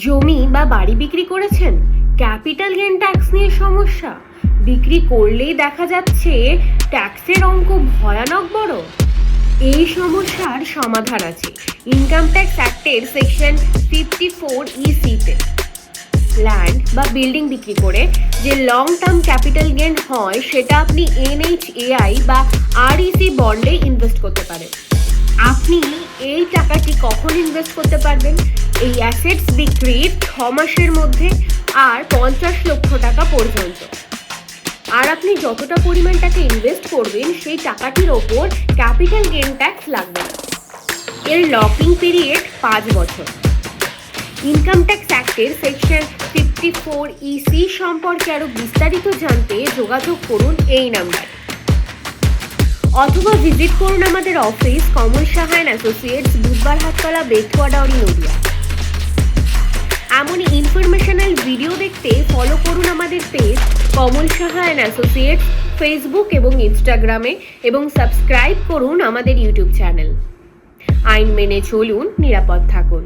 জমি বা বাড়ি বিক্রি করেছেন, ক্যাপিটাল গেইন ট্যাক্স নিয়ে সমস্যা, বিক্রি করলেই দেখা যাচ্ছে ট্যাক্সের অঙ্ক ভয়ানক বড়। এই সমস্যার সমাধান আছে ইনকাম ট্যাক্স অ্যাক্টের সেকশন 54EC-তে। ল্যান্ড বা বিল্ডিং বিক্রি করে যে লং টার্ম ক্যাপিটাল গেইন হয় সেটা আপনি NHAI বা REC বন্ডে ইনভেস্ট করতে পারেন। আপনি এই টাকাটি কখন ইনভেস্ট করতে পারবেন? এই অ্যাসেটস বিক্রির 6 মাসের মধ্যে আর 50 লক্ষ টাকা পর্যন্ত। আর আপনি যতটা পরিমাণ টাকা ইনভেস্ট করবেন সেই টাকাটির ওপর ক্যাপিটাল গেইন ট্যাক্স লাগবে না। এর লকিং পিরিয়ড 5 বছর। ইনকাম ট্যাক্স অ্যাক্টের সেকশন 54EC সম্পর্কে আরো বিস্তারিত জানতে যোগাযোগ করুন এই নাম্বারে, অথবা ভিজিট করুন আমাদের office Kamal Saha and associates, বুধবার হাটতলা, বেথুয়াডাউরি, নদিয়া। এমনই ইনফরমেশনাল ভিডিও দেখতে ফলো করুন আমাদের page Kamal Saha and associates Facebook এবং ইনস্টাগ্রামে, এবং সাবস্ক্রাইব করুন আমাদের ইউটিউব চ্যানেল। আইন মেনে চলুন, নিরাপদ থাকুন।